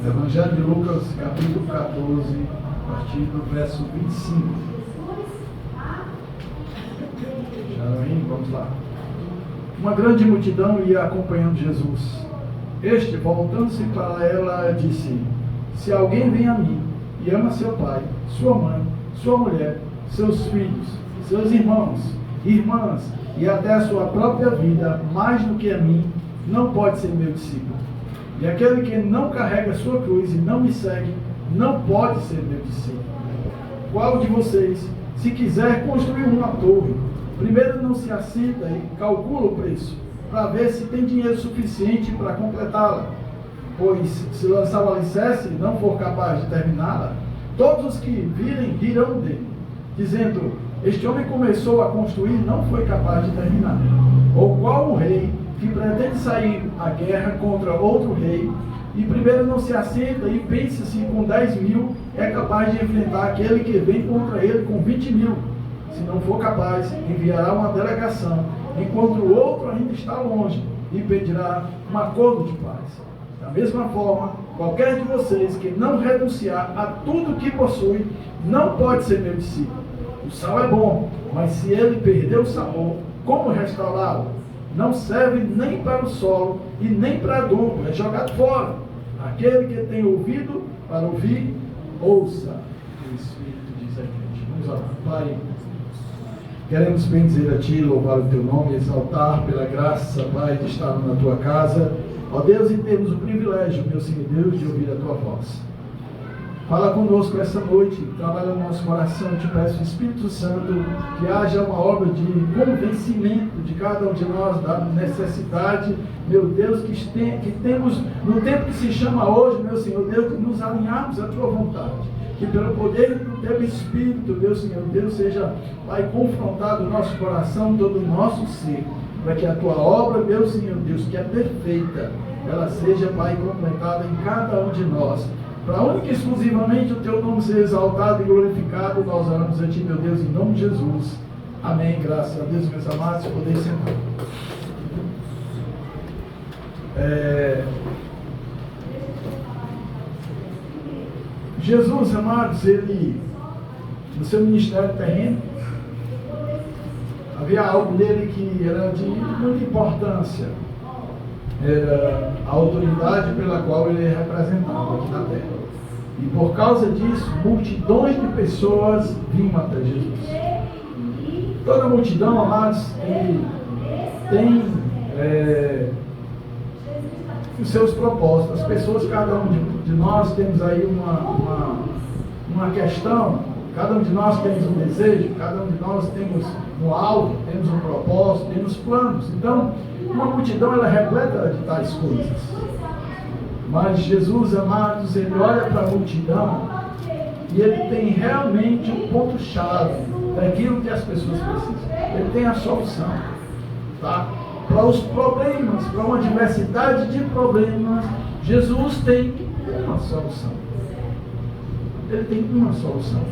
Evangelho de Lucas, capítulo 14, a partir do verso 25. Vamos lá. Uma grande multidão ia acompanhando Jesus. Este, voltando-se para ela, disse: se alguém vem a mim e ama seu pai, sua mãe, sua mulher, seus filhos, seus irmãos, irmãs e até a sua própria vida, mais do que a mim, não pode ser meu discípulo. E aquele que não carrega a sua cruz e não me segue, não pode ser meu discípulo. Qual de vocês, se quiser construir uma torre, primeiro não se assenta e calcula o preço, para ver se tem dinheiro suficiente para completá-la? Pois, se lançar o alicerce e não for capaz de terminá-la, todos os que virem rirão dele, dizendo: este homem começou a construir e não foi capaz de terminar. Ou qual o rei que pretende sair à guerra contra outro rei, e primeiro não se assenta e pensa se com 10.000 é capaz de enfrentar aquele que vem contra ele com 20.000. Se não for capaz, enviará uma delegação, enquanto o outro ainda está longe, e pedirá um acordo de paz. Da mesma forma, qualquer de vocês que não renunciar a tudo que possui, não pode ser meu discípulo. O sal é bom, mas se ele perder o sabor, como restaurá-lo? Não serve nem para o solo e nem para adubo, é jogado fora. Aquele que tem ouvido para ouvir, ouça. O Espírito diz a gente. Vamos orar. Pai, queremos bendizer a Ti, louvar o Teu nome, exaltar pela graça, Pai, de estar na Tua casa. Ó Deus, e temos o privilégio, meu Senhor Deus, de ouvir a Tua voz. Fala conosco essa noite, trabalha no nosso coração. Eu te peço, Espírito Santo, que haja uma obra de convencimento de cada um de nós da necessidade, meu Deus, que temos no tempo que se chama hoje, meu Senhor Deus, de nos alinharmos à Tua vontade. Que pelo poder do Teu Espírito, meu Senhor Deus, seja, Pai, confrontado o nosso coração, todo o nosso ser, para que a Tua obra, meu Senhor Deus, que é perfeita, ela seja, Pai, completada em cada um de nós. Para única e exclusivamente o Teu nome ser exaltado e glorificado, nós oramos a Ti, meu Deus, em nome de Jesus. Amém. Graças a Deus, meus amados, poder sentar. Jesus, amados, ele, no seu ministério terreno, havia algo nele que era de muita importância. Era a autoridade pela qual ele é representado aqui na terra. E por causa disso, multidões de pessoas vinham até Jesus. Toda multidão, amados, tem os seus propósitos. As pessoas, cada um de nós temos aí uma questão, cada um de nós temos um desejo, cada um de nós temos um alvo, temos um propósito, temos planos. Então, uma multidão, ela é repleta de tais coisas. Mas Jesus, amados, ele olha para a multidão e ele tem realmente um ponto-chave daquilo que as pessoas precisam. Ele tem a solução, tá? Para os problemas, para uma diversidade de problemas, Jesus tem uma solução. Ele tem uma solução.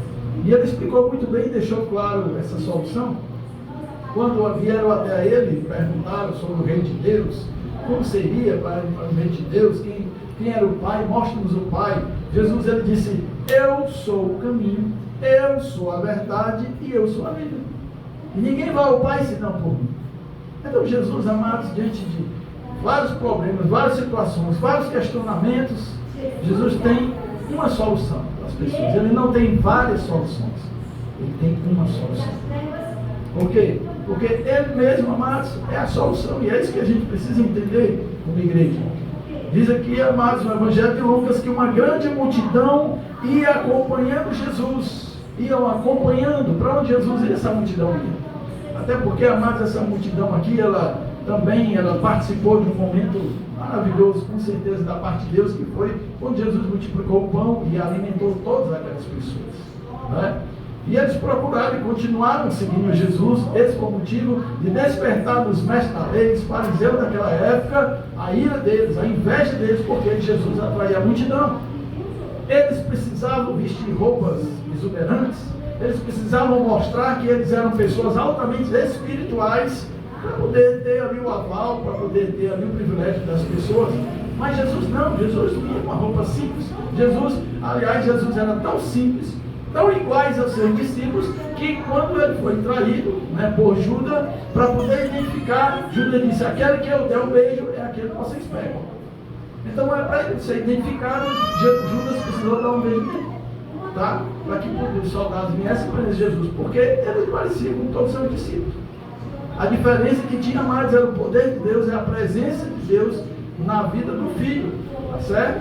E ele explicou muito bem e deixou claro essa solução. Quando vieram até ele e perguntaram sobre o reino de Deus, como seria para o reino de Deus, quem era o Pai, mostre-nos o Pai. Jesus, ele disse: eu sou o caminho, eu sou a verdade e eu sou a vida. E ninguém vai ao Pai senão por mim. Então Jesus, amados, diante de vários problemas, várias situações, vários questionamentos, Jesus tem uma solução para as pessoas. Ele não tem várias soluções, ele tem uma solução. Por quê? Porque ele mesmo, amados, é a solução. E é isso que a gente precisa entender como igreja. Diz aqui, amados, no Evangelho de Lucas, que uma grande multidão ia acompanhando Jesus. Iam acompanhando para onde Jesus ia, essa multidão ia. Até porque, amados, essa multidão aqui, ela participou de um momento maravilhoso, com certeza, da parte de Deus, que foi quando Jesus multiplicou o pão e alimentou todas aquelas pessoas. Né? E eles procuraram e continuaram seguindo Jesus. Esse foi o motivo de despertar nos mestres da lei, os fariseus daquela época, a ira deles, a inveja deles, porque Jesus atraía a multidão. Eles precisavam vestir roupas exuberantes, eles precisavam mostrar que eles eram pessoas altamente espirituais, para poder ter ali o aval, para poder ter ali o privilégio das pessoas. Mas Jesus não, Jesus tinha uma roupa simples. Jesus era tão simples, tão iguais aos seus discípulos, que quando ele foi traído, né, por Judas, para poder identificar, Judas disse: aquele que eu der um beijo é aquele que vocês pegam. Então, para ele ser identificado, Judas precisou dar um beijo nele, tá? Para que os soldados viessem prender Jesus, porque ele parecia com todos os seus discípulos. A diferença que tinha mais era o poder de Deus, é a presença de Deus na vida do Filho, tá certo?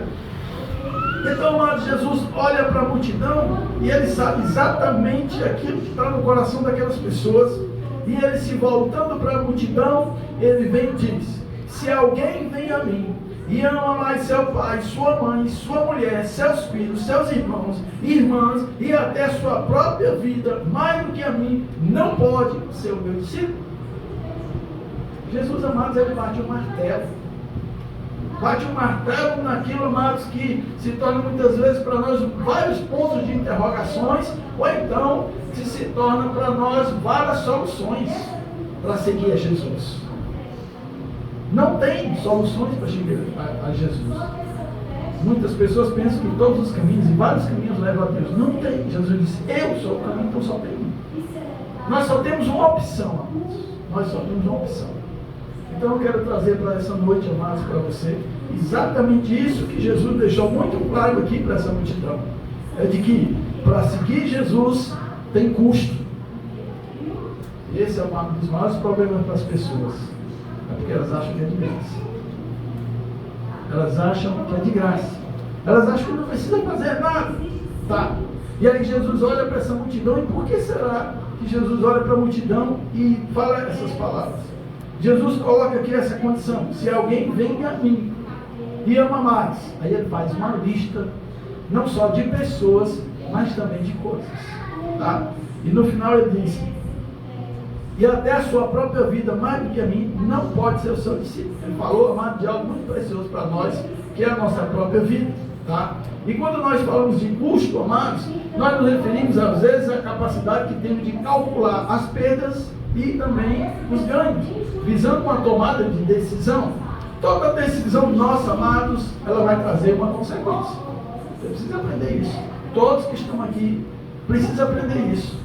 Então, amado, Jesus olha para a multidão e ele sabe exatamente aquilo que está no coração daquelas pessoas, e ele, se voltando para a multidão, ele vem e diz: se alguém vem a mim e ama mais seu pai, sua mãe, sua mulher, seus filhos, seus irmãos, irmãs e até sua própria vida, mais do que a mim, não pode ser o meu discípulo. Jesus, amados, ele bate o martelo. Bate o martelo naquilo, amados, que se torna muitas vezes para nós vários pontos de interrogações, ou então se torna para nós várias soluções para seguir a Jesus. Não tem soluções para seguir a Jesus. Muitas pessoas pensam que todos os caminhos, e vários caminhos levam a Deus. Não tem. Jesus disse: eu sou o caminho, então só tem um. Nós só temos uma opção, amados. Nós só temos uma opção. Então eu quero trazer para essa noite, amados, para você, exatamente isso que Jesus deixou muito claro aqui para essa multidão. É de que para seguir Jesus tem custo. Esse é um dos maiores problemas para as pessoas. É porque elas acham que é de graça. Elas acham que é de graça. Elas acham que não precisa fazer nada. Tá. E aí Jesus olha para essa multidão, e por que será que Jesus olha para a multidão e fala essas palavras? Jesus coloca aqui essa condição: se alguém vem a mim e ama mais. Aí ele faz uma lista, não só de pessoas, mas também de coisas. Tá? E no final ele diz: e até a sua própria vida, mais do que a mim, não pode ser o seu discípulo. Ele falou, amado, de algo muito precioso para nós, que é a nossa própria vida. Tá? E quando nós falamos de custo, amados, nós nos referimos às vezes à capacidade que temos de calcular as perdas e também os ganhos, visando uma tomada de decisão. Toda decisão nossa, amados, ela vai trazer uma consequência. Você precisa aprender isso. Todos que estão aqui precisam aprender isso.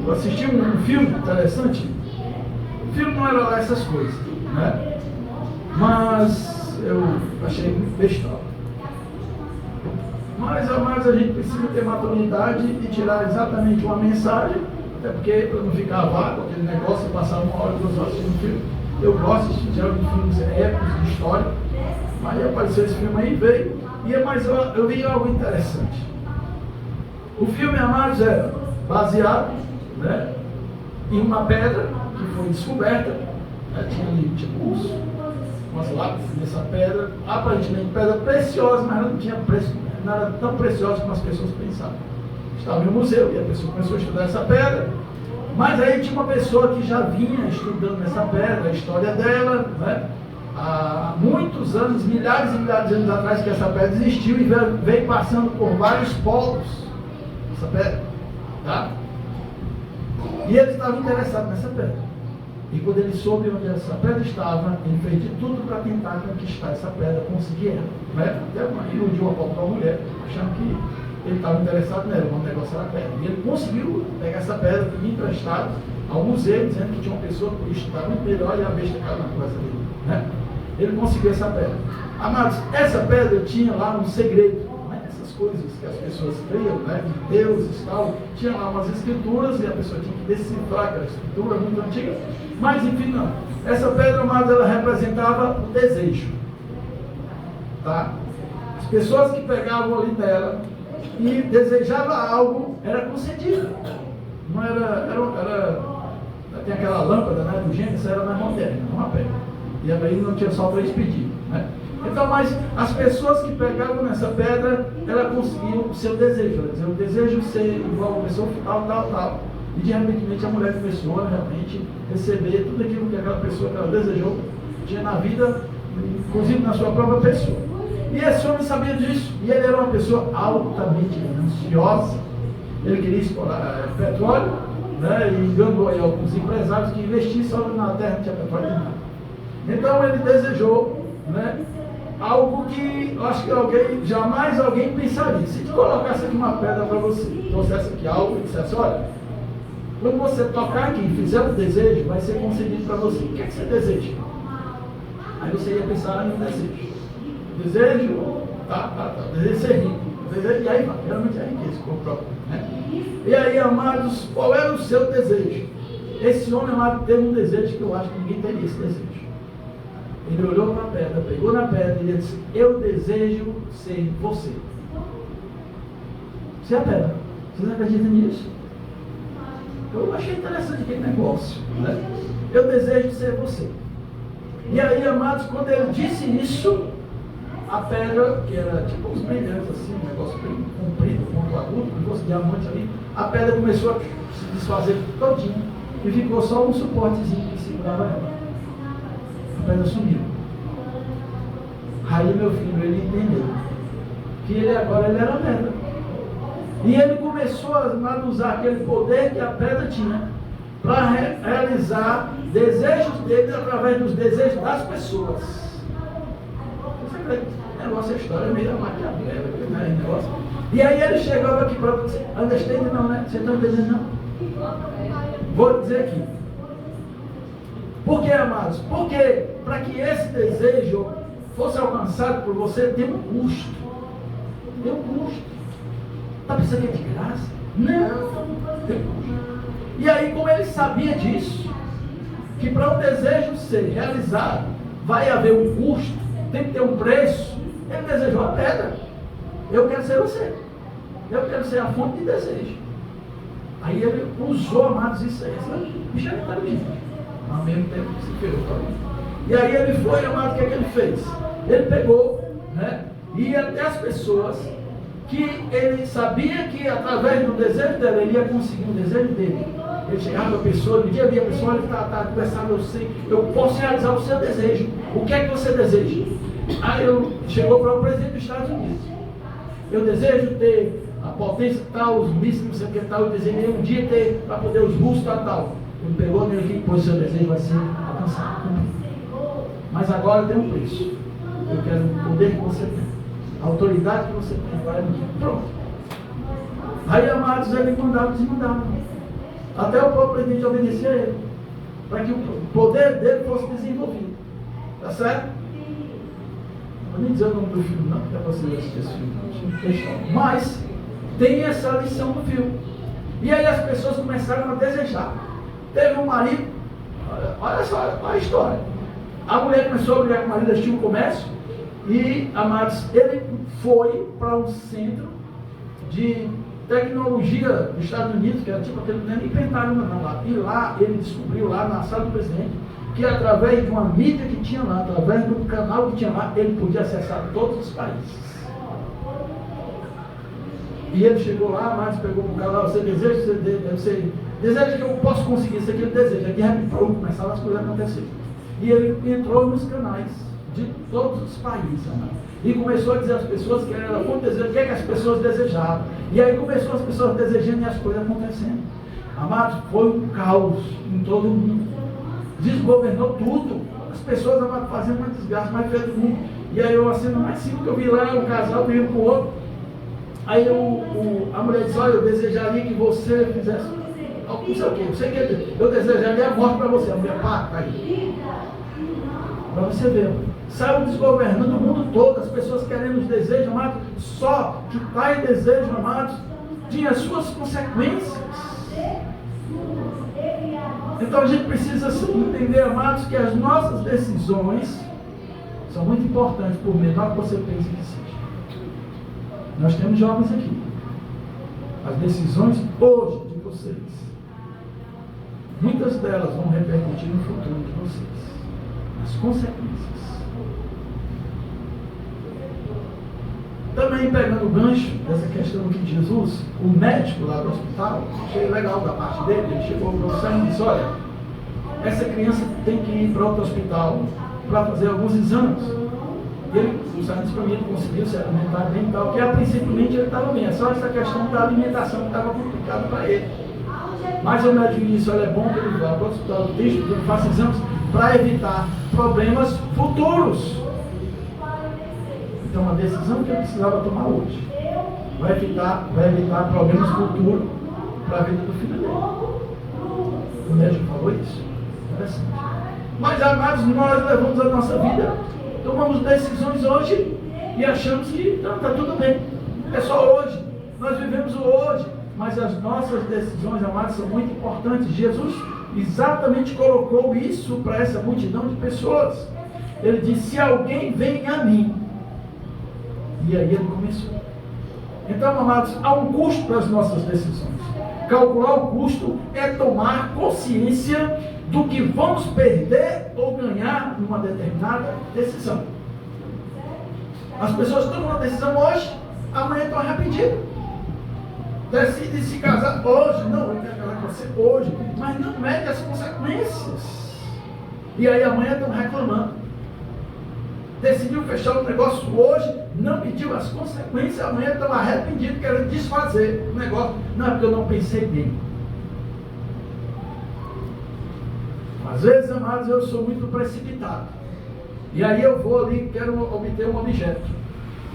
Eu assisti um filme interessante. O filme não era lá essas coisas, né? Mas eu achei muito bestial. Mas, amados, a gente precisa ter maturidade e tirar exatamente uma mensagem, até porque, para não ficar vago, aquele negócio de passar uma hora, 2 horas assistindo um filme. Eu gosto de filmes épicos, de história. Aí apareceu esse filme aí, veio, mas eu vi algo interessante. O filme, amados, era baseado, né, em uma pedra que foi descoberta, né, tinha ali tipo umas lápis nessa pedra, aparentemente pedra preciosa, mas ela não tinha preço, não era tão preciosa como as pessoas pensavam. Estava em um museu e a pessoa começou a estudar essa pedra, mas aí tinha uma pessoa que já vinha estudando essa pedra, a história dela, né, há muitos anos, milhares e milhares de anos atrás, que essa pedra existiu e veio passando por vários polos, essa pedra, tá? E ele estava interessado nessa pedra. E quando ele soube onde essa pedra estava, ele fez de tudo para tentar conquistar essa pedra, conseguir ela, né? Até iludiu a própria mulher, achando que ele estava interessado nela, o negócio era a pedra. E ele conseguiu pegar essa pedra emprestada ao museu, dizendo que tinha uma pessoa que estava muito melhor, e a besta caiu na conversa dele, né? Ele conseguiu essa pedra. Amados, essa pedra tinha lá um segredo. Coisas que as pessoas criam, né, de deuses e tal, tinha lá umas escrituras e a pessoa tinha que decifrar aquela escritura muito antiga, mas enfim, não. Essa pedra, amada, ela representava o desejo, tá? As pessoas que pegavam ali nela e desejavam algo, era concedido. Não era tem aquela lâmpada, né, do Gênesis, era mais moderna, não uma pedra. E aí não tinha só 3 pedidos, né? Então, mas as pessoas que pegavam nessa pedra, ela conseguiam o seu desejo. Ela dizia, eu desejo ser igual a pessoa tal. E de repente a mulher começou a realmente receber tudo aquilo que aquela pessoa que ela desejou tinha na vida, inclusive na sua própria pessoa. E esse homem sabia disso. E ele era uma pessoa altamente ansiosa. Ele queria explorar petróleo, né, e enganou aí alguns empresários que investissem só na terra, não tinha petróleo de nada. Então ele desejou, né, algo que eu acho que jamais alguém pensaria. Se te colocasse aqui uma pedra para você, trouxesse aqui algo e dissesse, olha, quando você tocar aqui e fizer um desejo, vai ser concedido para você. O que é que você deseja? Aí você ia pensar em um desejo. Desejo, desejo ser rico. Desejo, e aí, realmente é riqueza, próprio, né? E aí, amados, qual era o seu desejo? Esse homem lá teve um desejo que eu acho que ninguém teria esse desejo. Ele olhou para a pedra, pegou na pedra e ele disse, eu desejo ser você. Você é a pedra. Vocês acreditam nisso? Eu achei interessante aquele negócio, né? Eu desejo ser você. E aí, amados, quando ele disse isso, a pedra, que era tipo uns brilhantes assim, um negócio bem comprido, pontuagudo, um negócio de diamante ali, a pedra começou a se desfazer todinha e ficou só um suportezinho que segurava ela. A pedra sumiu. Aí meu filho, ele entendeu que ele agora ele era a pedra. E ele começou a usar aquele poder que a pedra tinha para realizar desejos dele através dos desejos das pessoas. Você acredita? Negócio, a história é meio maquiavélica, né? Negócio. E aí ele chegava aqui para você, understand não, né? Você está entendendo não? Vou dizer aqui. Por que, amados? Porque para que esse desejo fosse alcançado por você, tem um custo. Tem um custo. Está pensando que é de graça? Não, tem um custo. E aí, como ele sabia disso, que para um desejo ser realizado, vai haver um custo, tem que ter um preço, ele desejou a pedra. Eu quero ser você. Eu quero ser a fonte de desejo. Aí ele usou, amados, isso aí. Bicho é inteligente. Ao mesmo tempo que se ferrou também. E aí ele foi, amado, o que é que ele fez? Ele pegou, né? E ia até as pessoas que ele sabia que através do desejo dela, ele ia conseguir o desejo dele. Ele chegava para a pessoa, no dia a dia, a pessoa está conversando, eu sei, eu posso realizar o seu desejo. O que é que você deseja? Aí chegou para o presidente dos Estados Unidos. Eu desejo ter a potência tal, os mísseis, não sei o que tal, eu desejo um dia ter para poder os russos tal. Ele pegou nele aqui, pois seu desejo vai ser alcançado. Mas agora tem um preço. Eu quero o poder que você tem, a autoridade que você tem para mim. Pronto. Aí, amados, ele mandava e desmandava. Até o próprio presidente obedecia a ele, para que o poder dele fosse desenvolvido. Tá certo? Não vou nem dizer o nome do filme, não, porque você assistir esse filme. Mas tem essa lição do filme. E aí as pessoas começaram a desejar. Teve um marido, olha só a história. A mulher começou a brigar com o marido, assistiu o comércio, e, amados, ele foi para um centro de tecnologia dos Estados Unidos, que era tipo aquele, nem inventaram não lá. E lá ele descobriu, lá na sala do presidente, que através de uma mídia que tinha lá, através do canal que tinha lá, ele podia acessar todos os países. E ele chegou lá, mas pegou para o canal, você deseja que eu posso conseguir isso aqui, ele deseja. Aqui começaram as coisas a acontecer. E ele entrou nos canais de todos os países, amados. E começou a dizer às pessoas que era o desejo, o que é que as pessoas desejavam. E aí começou as pessoas desejando e as coisas acontecendo. Amados, foi um caos em todo o mundo. Desgovernou tudo. As pessoas, amados, fazendo uma desgraça mais feia do mundo. E aí a cena mais simples que eu vi lá, um casal veio para o outro. Aí a mulher disse, olha, eu desejaria que você fizesse não sei o quê, você quer, eu desejaria a morte para você. A mulher, pá, tá aí. Para você ver, saiu desgovernando o mundo todo, as pessoas querendo os desejos, amados, só que tais desejos, amados, tinha as suas consequências. Então a gente precisa entender, amados, que as nossas decisões são muito importantes, por menor que você pense que seja. Nós temos jovens aqui. As decisões hoje de vocês, muitas delas vão repercutir no futuro de vocês. As consequências. Também pegando o gancho dessa questão aqui de Jesus, o médico lá do hospital, achei legal da parte dele, ele chegou para o Simon e disse, olha, essa criança tem que ir para outro hospital para fazer alguns exames. E ele, o Simon disse para mim, ele conseguiu se alimentar bem e tal, que a princípio ele estava bem, é só essa questão da alimentação que estava complicada para ele. Mas o médico disse, olha, é bom que ele vá para o hospital do Cristo, que ele faça exames para evitar problemas futuros. Então, uma decisão que eu precisava tomar hoje vai evitar problemas futuros para a vida do filho dele. O médico falou isso. Interessante. Mas, amados, nós levamos a nossa vida, tomamos decisões hoje e achamos que está tudo bem. É só hoje. Nós vivemos o hoje. Mas as nossas decisões, amados, são muito importantes. Jesus exatamente colocou isso para essa multidão de pessoas. Ele disse: se alguém vem a mim. E aí ele começou. Então, amados, há um custo para as nossas decisões. Calcular o custo é tomar consciência do que vamos perder ou ganhar numa determinada decisão. As pessoas tomam uma decisão hoje, amanhã estão arrependidas. Decidem se casar hoje, não, eu quero casar com você hoje, mas não mede as consequências. E aí amanhã estão reclamando. Decidiu fechar o negócio hoje, não mediu as consequências, amanhã estão arrependidos, querendo desfazer o negócio. Não, é porque eu não pensei bem. Às vezes, amados, eu sou muito precipitado. E aí eu vou ali, quero obter um objeto.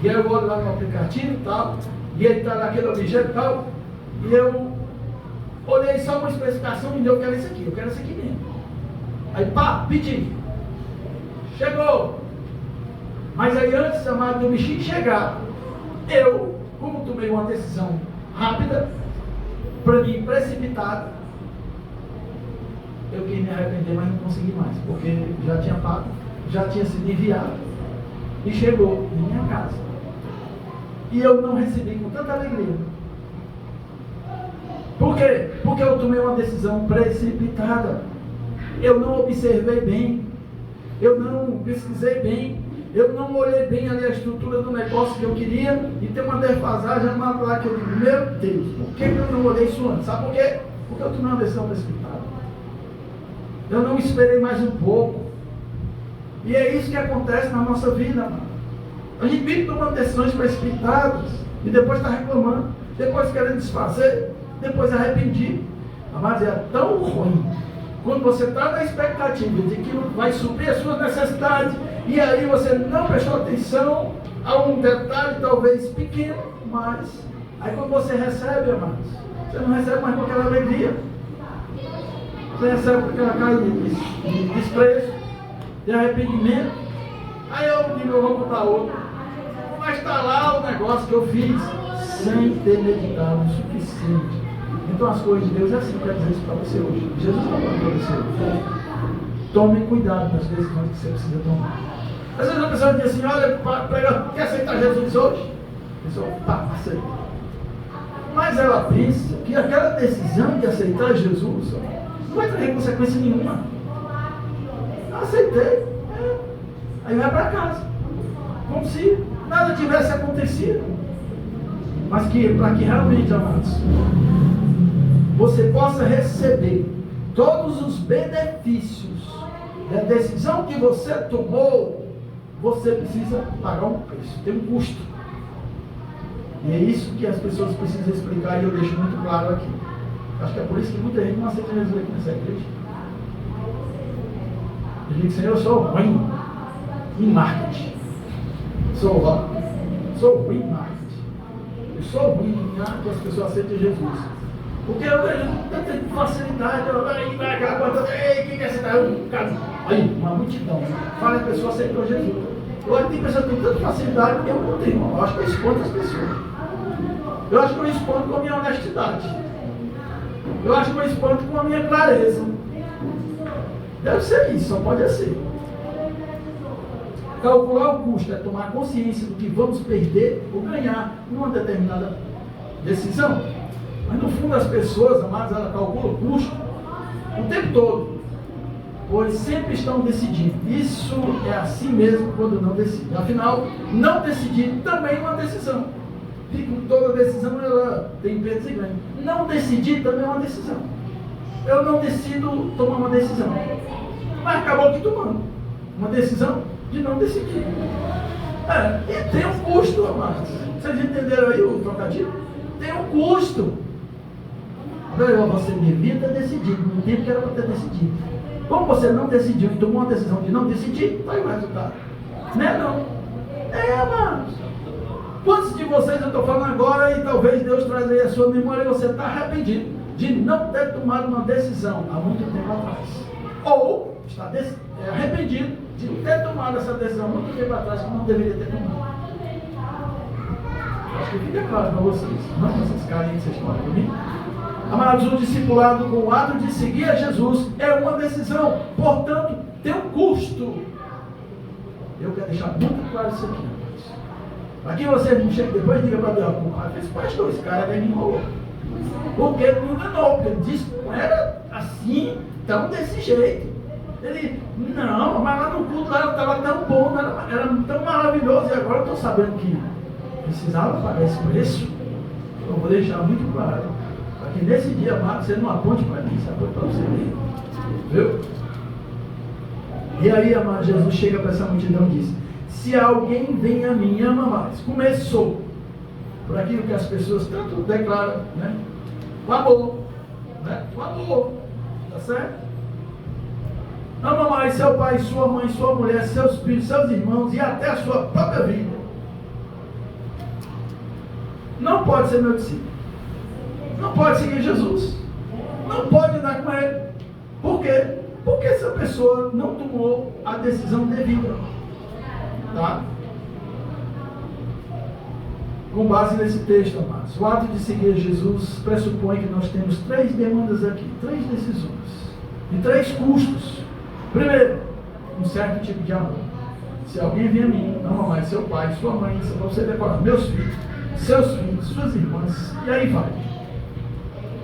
E aí eu vou lá no aplicativo e tal, e ele está naquele objeto e tal, e eu olhei só uma especificação e eu quero isso aqui mesmo. Aí pá, pedi. Chegou. Mas aí antes, amado, do bichinho chegar, eu, como tomei uma decisão rápida, para mim precipitada, eu queria me arrepender, mas não consegui mais, porque já tinha pago, já tinha sido enviado e chegou em minha casa. E eu não recebi com tanta alegria. Por quê? Porque eu tomei uma decisão precipitada. Eu não observei bem, eu não pesquisei bem, eu não olhei bem ali a estrutura do negócio que eu queria, e tem uma defasagem lá que eu digo: meu Deus, por que eu não olhei isso antes? Sabe por quê? Porque eu tomei uma decisão precipitada. Eu não esperei mais um pouco. E é isso que acontece na nossa vida, mano. A gente vive tomando decisões precipitadas e depois está reclamando, depois querendo desfazer, depois arrependido. Mas é tão ruim quando você está na expectativa de que vai suprir as suas necessidades, e aí você não prestou atenção a um detalhe talvez pequeno, mas aí quando você recebe, amados, você não recebe mais com aquela alegria, você recebe com aquela cara de desprezo, de arrependimento. Aí eu digo: eu vou comprar outro, mas está lá o negócio que eu fiz sem ter meditado o suficiente. Então as coisas de Deus é assim, quer dizer isso para você hoje. Jesus está falando para você hoje. Tome cuidado nas decisões que você precisa tomar. Às vezes a pessoa diz assim: olha, quer aceitar Jesus hoje? A pessoa, tá, aceita. Mas ela pensa que aquela decisão de aceitar Jesus não vai trazer consequência nenhuma. Aceitei. Aí vai para casa. Como se nada tivesse acontecido. Mas para que realmente, amados, você possa receber todos os benefícios da decisão que você tomou, você precisa pagar um preço, tem um custo. E é isso que as pessoas precisam explicar, e eu deixo muito claro aqui. Acho que é por isso que muita gente não aceita Jesus aqui nessa igreja. Eu digo: Senhor, eu sou ruim em marketing. Sou ruim em marketing. Eu sou ruim em que as pessoas aceitem Jesus. Porque eu vejo tanta facilidade, vai aquela coisa, ei, quem quer aceitar? Aí, uma multidão. Fala, a pessoa aceitou Jesus. Hoje tem pessoas que têm tanta facilidade que eu não tenho. Eu acho que eu escondo as pessoas. Eu acho que eu escondo com a minha honestidade. Eu acho que eu escondo com a minha clareza. Deve ser isso, só pode ser. Calcular o custo é tomar consciência do que vamos perder ou ganhar numa determinada decisão. Mas no fundo as pessoas, amadas, elas calculam o custo o tempo todo, pois sempre estão decidindo. Isso é assim mesmo quando não decidem. Afinal, não decidir também é uma decisão. E com toda decisão ela tem perdas e ganhos. Não decidir também é uma decisão. Eu não decido tomar uma decisão, mas acabou aqui tomando uma decisão de não decidir. E tem um custo, amados. Vocês entenderam aí o trocadilho? Tem um custo. Você devia ter decidido no tempo que era para ter decidido. Como você não decidiu e tomou uma decisão de não decidir, está aí o resultado. Não é não. Amados. Quantos de vocês eu estou falando agora e talvez Deus traga aí a sua memória e você está arrependido de não ter tomado uma decisão há muito tempo atrás? Ou está arrependido de ter tomado essa decisão há muito tempo atrás que não deveria ter tomado? Acho que fica claro para vocês. Não essas carinhas que vocês estão aqui comigo. Amados, o discipulado com o ato de seguir a Jesus é uma decisão, portanto, tem um custo. Eu quero deixar muito claro isso aqui, amados. Aqui você não chega depois e diga para Deus, pastor, esse cara me enrolou. Porque ele me enganou, porque ele disse que não era assim, tão desse jeito. Ele, não, mas lá no culto lá estava tão bom, era tão maravilhoso, e agora eu estou sabendo que precisava pagar esse preço. Eu vou deixar muito claro, para que nesse dia, amado, você não aponte para mim, você aponte para você mesmo. Viu? E aí, amado, Jesus chega para essa multidão e diz: se alguém vem a mim, ama mais. Começou por aquilo que as pessoas tanto declaram, né? O amor, né? O amor, tá certo? Ama mais seu pai, sua mãe, sua mulher, seus filhos, seus irmãos e até a sua própria vida. Não pode ser meu discípulo. Não pode seguir Jesus. Não pode andar com ele. Por quê? Porque essa pessoa não tomou a decisão devida. Tá? Com base nesse texto, amados, o ato de seguir Jesus pressupõe que nós temos 3 demandas aqui, 3 decisões e 3 custos. Primeiro, um certo tipo de amor. Se alguém vem a mim, ama mais seu pai, sua mãe, isso é para você decorar, meus filhos, seus filhos, suas irmãs, e aí vai.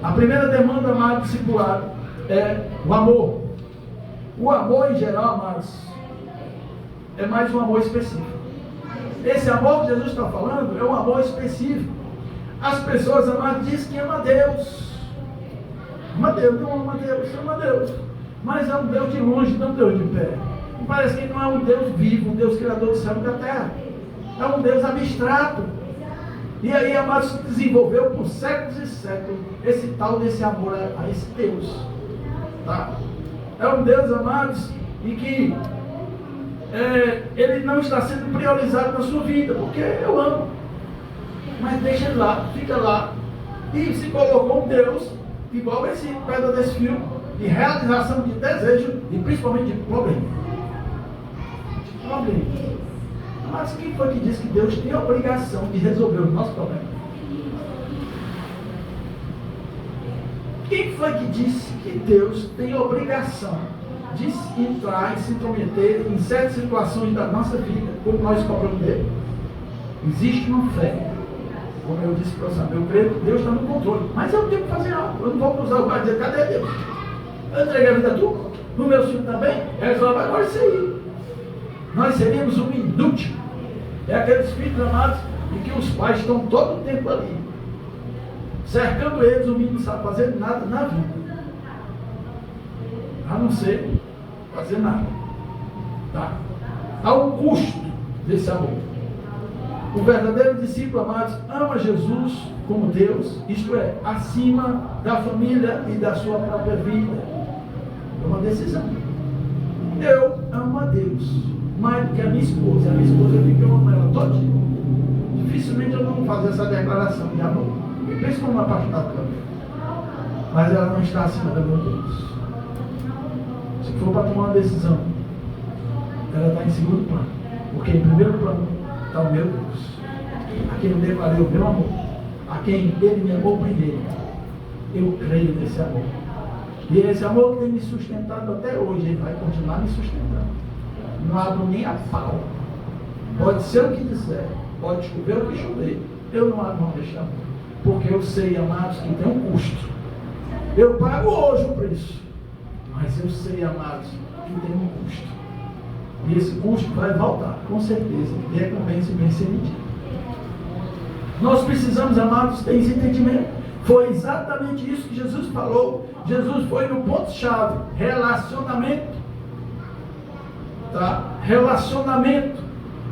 A primeira demanda, amado discipulado, é o amor. O amor em geral, amados, é mais um amor específico. Esse amor que Jesus está falando é um amor específico. As pessoas, amados, dizem que ama a Deus. Ama a Deus, não ama a Deus, ama a Deus. Mas é um Deus de longe, não um Deus de perto. E parece que não é um Deus vivo, um Deus criador do céu e da terra. É um Deus abstrato. E aí, amados, se desenvolveu por séculos e séculos esse tal desse amor a esse Deus. Tá? É um Deus, amados, em que ele não está sendo priorizado na sua vida, porque eu amo. Mas deixa ele lá, fica lá. E se colocou um Deus, igual esse pedra desse filme, de realização de desejo e principalmente de problema. Mas quem foi que disse que Deus tem a obrigação de resolver o nosso problema? Quem foi que disse que Deus tem a obrigação de entrar e se intrometer em certas situações da nossa vida, como nós cobramos dele? Existe uma fé. Como eu disse para você, eu creio que Deus está no controle. Mas eu tenho que fazer algo. Eu não vou cruzar o bar e dizer, cadê Deus? Eu entreguei a vida a tu, no meu filho também, resolve agora isso aí. Nós seríamos um inútil. É aqueles filhos amados em que os pais estão todo o tempo ali, cercando eles, o menino não sabe fazer nada na vida, a não ser fazer nada. Tá? Há um custo desse amor. O verdadeiro discípulo, amados, ama Jesus como Deus, isto é, acima da família e da sua própria vida. É uma decisão. Eu amo a Deus mais do que a minha esposa. A minha esposa, eu digo que eu amo ela todo dia. Dificilmente eu não vou fazer essa declaração de amor, principalmente uma apaixonada por ela. Mas ela não está acima do meu Deus. Se for para tomar uma decisão, ela está em segundo plano, porque em primeiro plano está o meu Deus, a quem eu declarei o meu amor, a quem ele me amou primeiro. Eu creio nesse amor, e esse amor que tem me sustentado até hoje, ele vai continuar me sustentando. Não abro nem a pau. Pode ser o que disser, pode chover o que chover, eu não abro mão deste amor, porque eu sei, amados, que tem um custo. Eu pago hoje o preço, mas eu sei, amados, que tem um custo. E esse custo vai voltar, com certeza, de recompensa bem servidinho. Nós precisamos, amados, ter esse entendimento. Foi exatamente isso que Jesus falou. Jesus foi no ponto-chave: relacionamento. Tá? Relacionamento.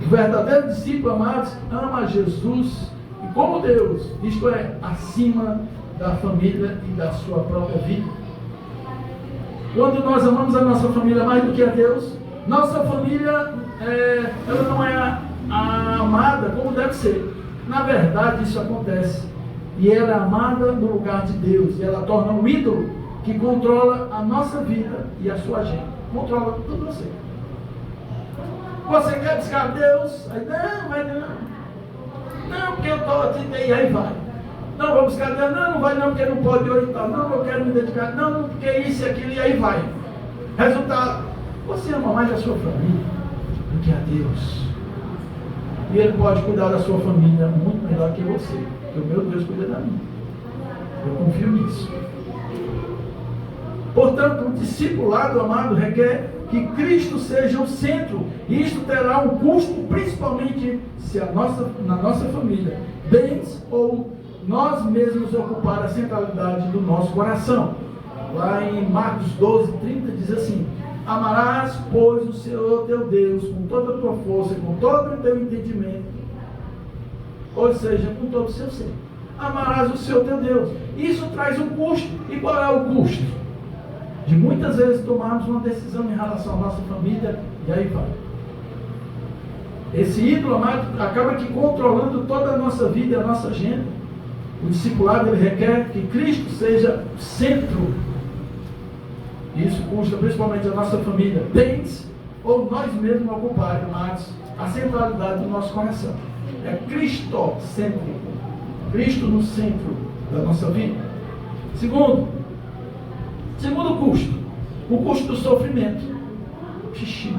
O verdadeiro discípulo, amados, ama Jesus e como Deus, isto é, acima da família e da sua própria vida. Quando nós amamos a nossa família mais do que a Deus, nossa família ela não é a amada como deve ser. Na verdade, isso acontece. E ela é amada no lugar de Deus. E ela torna um ídolo que controla a nossa vida e a sua agenda. Controla tudo você. Você quer buscar Deus? Aí, não, vai não. Não, porque eu estou aqui, e aí vai. Não, vou buscar Deus. Não, não vai não, porque não pode hoje e tal. Não, eu quero me dedicar. Não, porque isso e aquilo, e aí vai. Resultado, você ama mais a sua família do que a Deus. E Ele pode cuidar da sua família muito melhor que você. Porque o meu Deus cuida da minha. Eu confio nisso. Portanto, o discipulado, amado, requer que Cristo seja o centro. E isto terá um custo, principalmente se na nossa família, bens ou nós mesmos ocupar a centralidade do nosso coração. Lá em Marcos 12:30 diz assim: amarás, pois, o Senhor teu Deus com toda a tua força, com todo o teu entendimento, ou seja, com todo o seu ser. Amarás o Senhor teu Deus. Isso traz um custo. E qual é o custo? De muitas vezes tomarmos uma decisão em relação à nossa família, e aí vai. Esse ídolo, amado, acaba aqui controlando toda a nossa vida e a nossa agenda. O discipulado, ele requer que Cristo seja o centro. Isso custa principalmente a nossa família, bens, ou nós mesmos ocuparmos, amados, a centralidade do nosso coração. É cristocêntrico. Cristo no centro da nossa vida. Segundo custo, o custo do sofrimento.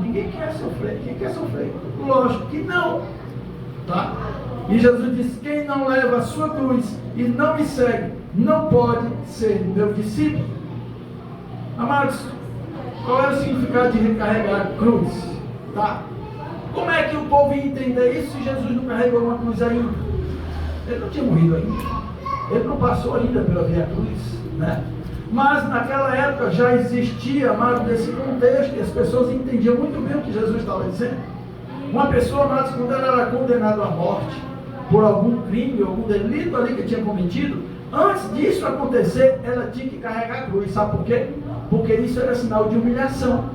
Ninguém quer sofrer. Quem quer sofrer? Lógico que não. Tá? E Jesus disse: quem não leva a sua cruz e não me segue, não pode ser meu discípulo. Amados, qual é o significado de recarregar a cruz? Tá? Como é que o povo ia entender isso se Jesus não carregou uma cruz ainda? Ele não tinha morrido ainda. Ele não passou ainda pela via cruz, né? Mas naquela época já existia, amado, nesse contexto, e as pessoas entendiam muito bem o que Jesus estava dizendo. Uma pessoa, amados, quando ela era condenada à morte por algum crime, algum delito ali que tinha cometido, antes disso acontecer, ela tinha que carregar a cruz. Sabe por quê? Porque isso era sinal de humilhação.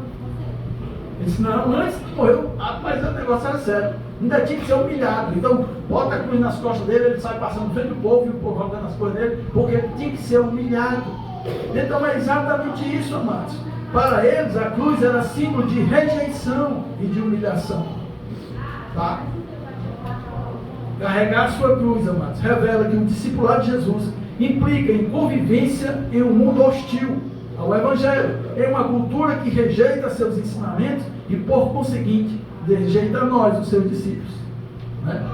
Ele disse: não, antes de morrer, mas o negócio era sério. Ainda tinha que ser humilhado. Então, bota a cruz nas costas dele, ele sai passando frente do povo e o povo jogando as coisas dele, porque ele tinha que ser humilhado. Então é exatamente isso, amados. Para eles, a cruz era símbolo de rejeição e de humilhação. Tá? Carregar a sua cruz, amados, revela que o discipulado de Jesus implica em convivência em um mundo hostil ao Evangelho, em uma cultura que rejeita seus ensinamentos e, por conseguinte, rejeita nós, os seus discípulos. Né?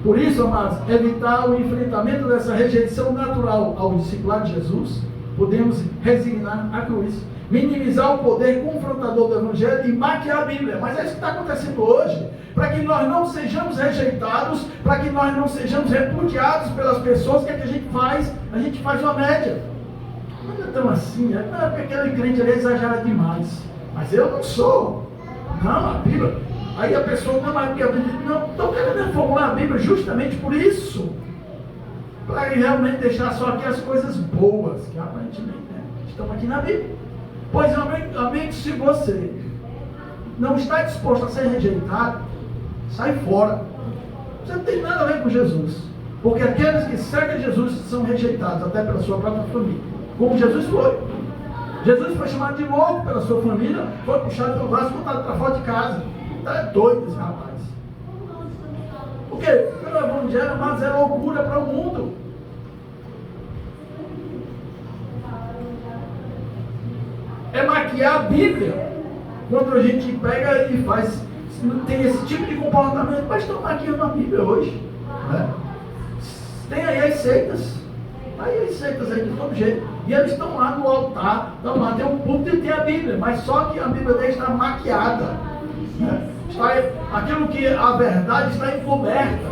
Por isso, amados, evitar o enfrentamento dessa rejeição natural ao discipulado de Jesus, podemos resignar a cruz, minimizar o poder confrontador do Evangelho e maquiar a Bíblia. Mas é isso que está acontecendo hoje, para que nós não sejamos rejeitados, para que nós não sejamos repudiados pelas pessoas. O que é que a gente faz? A gente faz uma média. Não é tão assim, porque aquele crente ali exagera demais. Mas eu não sou. Não, a Bíblia. Aí a pessoa, não, mas porque a Bíblia. Não, estão querendo reformular a Bíblia justamente por isso. Para realmente deixar só aqui as coisas boas, que aparentemente, né, estão aqui na Bíblia. Pois, amigo, se você não está disposto a ser rejeitado, sai fora. Você não tem nada a ver com Jesus. Porque aqueles que seguem Jesus são rejeitados até pela sua própria família. Como Jesus foi. Jesus foi chamado de louco pela sua família, foi puxado pelo braço e botado para fora de casa. Então é doido esse rapaz. Porque pelo Evangelho, mas é loucura para o mundo. É maquiar a Bíblia. Quando a gente pega e faz, tem esse tipo de comportamento, mas estão maquiando a Bíblia hoje. Né? Tem aí as seitas. Aí as seitas aí de todo jeito. E eles estão lá no altar, estão lá, tem um púlpito e tem a Bíblia, mas só que a Bíblia deles está maquiada. Né? Aquilo que a verdade está encoberta.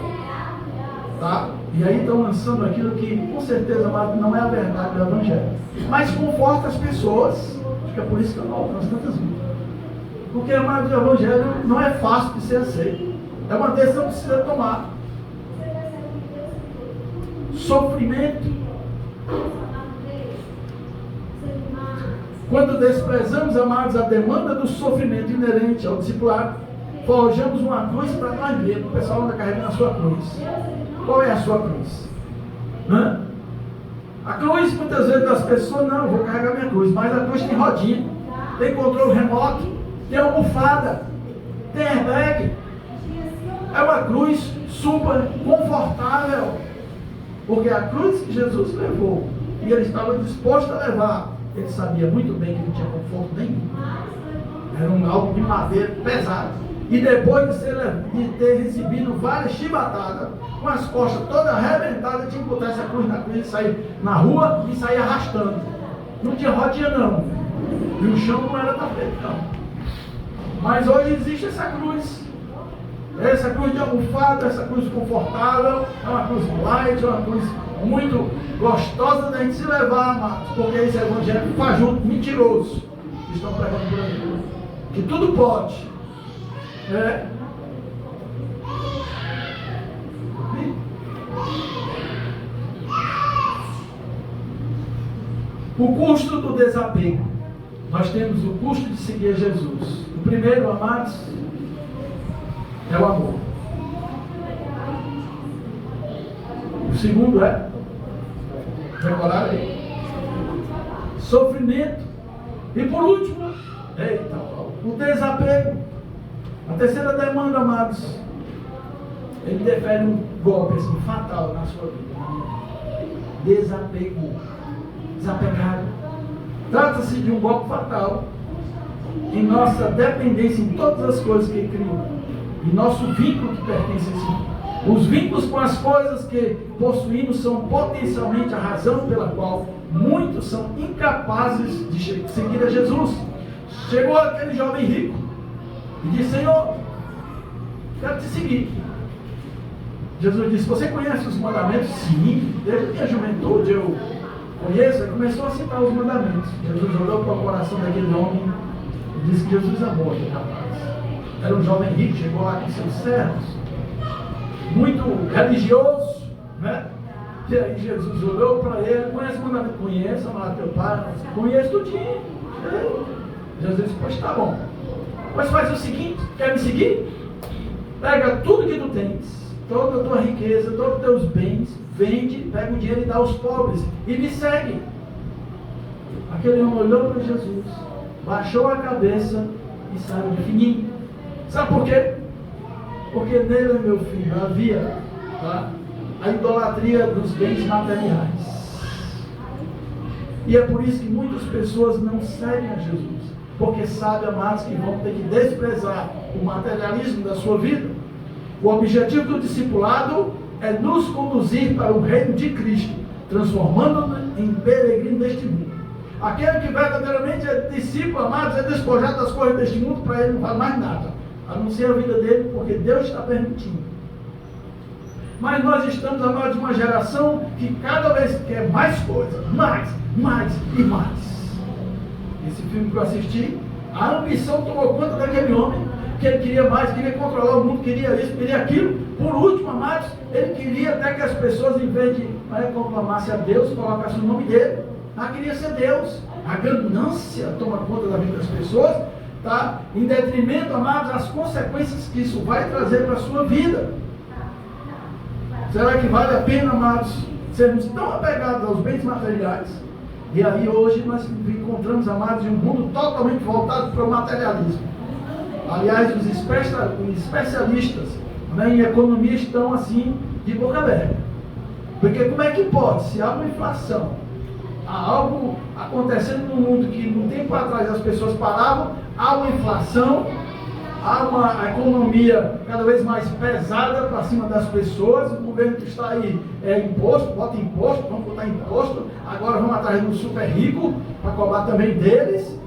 Tá? E aí estão lançando aquilo que, com certeza, não é a verdade do Evangelho. Mas conforta as pessoas. Acho que é por isso que eu não alcanço tantas vidas. Porque, amado, o Evangelho não é fácil de ser aceito. É uma decisão que precisa tomar. Sofrimento. Quando desprezamos, amados, a demanda do sofrimento inerente ao discipulado, forjamos uma cruz para nós mesmos. O pessoal anda carregando a sua cruz. Qual é a sua cruz? A cruz, muitas vezes, das pessoas, não, eu vou carregar minha cruz, mas a cruz tem rodinha, tem controle remoto, tem almofada, tem airbag. É uma cruz super confortável, porque a cruz que Jesus levou, e ele estava disposto a levar, ele sabia muito bem que não tinha conforto nenhum. Era algo de madeira pesado. E depois de ter recebido várias chibatadas, com as costas todas arrebentadas, tinha que botar essa cruz na cruz e sair na rua e sair arrastando. Não tinha rodinha não. E o chão não era tapete não. Mas hoje existe essa cruz. Essa cruz de almofada, essa cruz confortável, é uma cruz light, é uma cruz muito gostosa da gente se levar, amados, porque esse evangelho fajuto, mentiroso, que estão pregando por aí. Que tudo pode. O custo do desapego. Nós temos o custo de seguir Jesus. O primeiro, amados, é o amor. O segundo é, decorar aí, sofrimento. E por último, o desapego. A terceira demanda, amados, ele defere um golpe assim, fatal na sua vida. Desapego. Desapegado. Trata-se de um golpe fatal em nossa dependência em todas as coisas que ele criou. E nosso vínculo que pertence a si. Os vínculos com as coisas que possuímos são potencialmente a razão pela qual muitos são incapazes de seguir a Jesus. Chegou aquele jovem rico e disse: Senhor, quero te seguir. Jesus disse: você conhece os mandamentos? Sim, desde minha juventude eu conheço. Ele começou a citar os mandamentos. Jesus olhou para o coração daquele homem e disse que Jesus amou aquele rapaz. Era um jovem rico, chegou lá com seus servos, muito religioso, né? E aí Jesus olhou para ele: conhece o mandamento? Conheço, amar teu pai, conheço tudinho. Jesus disse: pois tá bom, mas faz o seguinte, quer me seguir? Pega tudo que tu tens, toda a tua riqueza, todos os teus bens, vende, pega o dinheiro e dá aos pobres e me segue. Aquele homem olhou para Jesus, baixou a cabeça e saiu de fininho. Sabe por quê? Porque nele, meu filho, havia a idolatria dos bens materiais. E é por isso que muitas pessoas não seguem a Jesus, porque sabem, amados, que vão ter que desprezar o materialismo da sua vida. O objetivo do discipulado é nos conduzir para o reino de Cristo, transformando-nos em peregrino deste mundo. Aquele que verdadeiramente é discípulo, amados, é despojado das coisas deste mundo, para ele não vale mais nada, a não ser a vida dele, porque Deus está permitindo. Mas nós estamos, amados, de uma geração que cada vez quer mais coisas, mais e mais. Esse filme que eu assisti, a ambição tomou conta daquele homem, que ele queria mais, queria controlar o mundo, queria isso, queria aquilo. Por último, amados, ele queria até que as pessoas, em vez de conclamassem a Deus, colocassem o nome dele, queria ser Deus. A ganância toma conta da vida das pessoas, tá? Em detrimento, amados, das consequências que isso vai trazer para a sua vida. Será que vale a pena, amados, sermos tão apegados aos bens materiais? E aí hoje nós encontramos, amados, em um mundo totalmente voltado para o materialismo. Aliás, os especialistas, né, em economia estão assim de boca aberta. Porque como é que pode, se há uma inflação, há algo acontecendo no mundo que no tempo atrás as pessoas paravam, há uma inflação, há uma economia cada vez mais pesada para cima das pessoas, o governo que está aí imposto, bota imposto, vamos botar imposto, agora vamos atrás do super rico para cobrar também deles,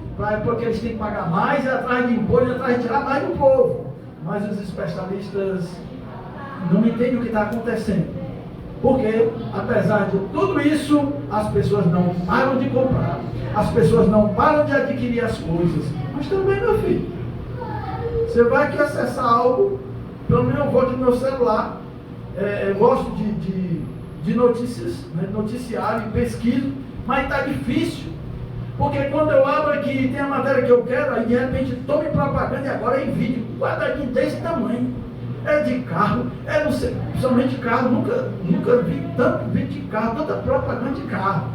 porque eles têm que pagar mais, atrás de imposto, atrás de tirar mais do povo. Mas os especialistas não entendem o que está acontecendo. Porque, apesar de tudo isso, as pessoas não param de comprar, as pessoas não param de adquirir as coisas. Mas também, meu filho, você vai aqui acessar algo, pelo menos eu vou aqui no meu celular, eu gosto de notícias, né, noticiário, pesquiso, mas está difícil. Porque quando eu abro aqui e tem a matéria que eu quero, aí de repente tome propaganda e agora é em vídeo, um quadradinho desse tamanho. É de carro, é não sei, principalmente carro, nunca vi tanto vídeo de carro, tanta propaganda de carro.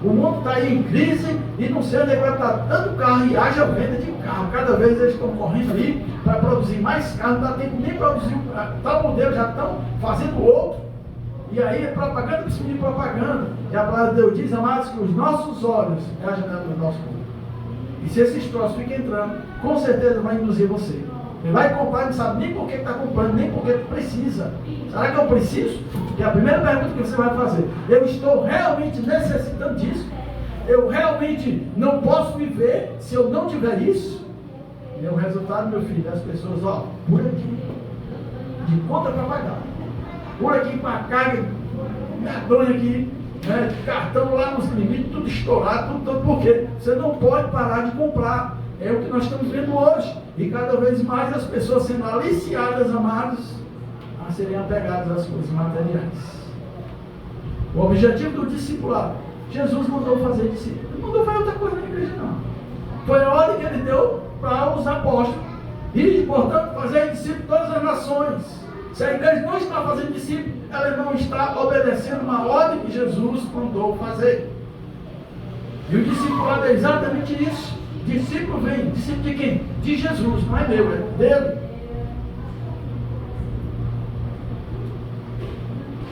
O mundo está aí em crise e não sei onde é que vai estar tanto carro e haja venda de carro. Cada vez eles estão correndo ali para produzir mais carro, não dá tempo nem produzir tal modelo, já estão fazendo outro. E aí é propaganda por cima de propaganda. E a palavra de Deus diz, amados, que os nossos olhos é a janela do nosso mundo. E se esses troços ficam entrando, com certeza vai induzir você. Ele vai comprar e não sabe nem por que está comprando, nem por que precisa. Será que eu preciso? Que é a primeira pergunta que você vai fazer. Eu estou realmente necessitando disso? Eu realmente não posso viver se eu não tiver isso? E o resultado, meu filho, as pessoas, ó, por aqui, de conta para pagar. Por aqui com a carga medonha aqui, né, cartão lá nos limites, tudo estourado, tudo, porque você não pode parar de comprar. É o que nós estamos vendo hoje. E cada vez mais as pessoas sendo aliciadas, amados, a serem apegadas às coisas materiais. O objetivo do discipulado, Jesus mandou fazer discípulo. Não mandou fazer outra coisa na igreja, não. Foi a ordem que ele deu para os apóstolos. E, portanto, fazer discípulo de todas as nações. Se a igreja não está fazendo discípulo, ela não está obedecendo uma ordem que Jesus mandou fazer. E o discipulado é exatamente isso. Discípulo vem, discípulo de quem? De Jesus, não é meu, é dele.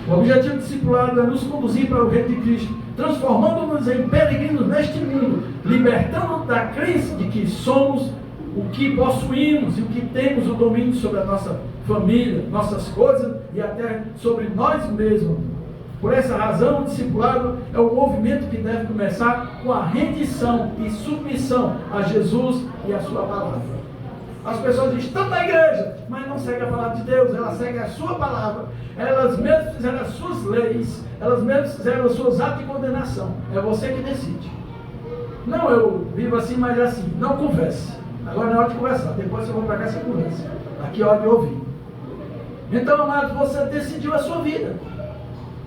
O objetivo do discipulado é nos conduzir para o reino de Cristo, transformando-nos em peregrinos neste mundo, libertando da crença de que somos o que possuímos e o que temos o domínio sobre a nossa família, nossas coisas e até sobre nós mesmos. Por essa razão, o discipulado é um movimento que deve começar com a rendição e submissão a Jesus e a sua palavra. As pessoas estão na igreja, mas não seguem a palavra de Deus, elas seguem a sua palavra. Elas mesmas fizeram as suas leis, elas mesmas fizeram os seus atos de condenação. É você que decide. Não, eu vivo assim, mas é assim. Não converse. Agora não é hora de conversar, depois você vai para cá e você conversa. Aqui é hora de ouvir. Então, amados, você decidiu a sua vida.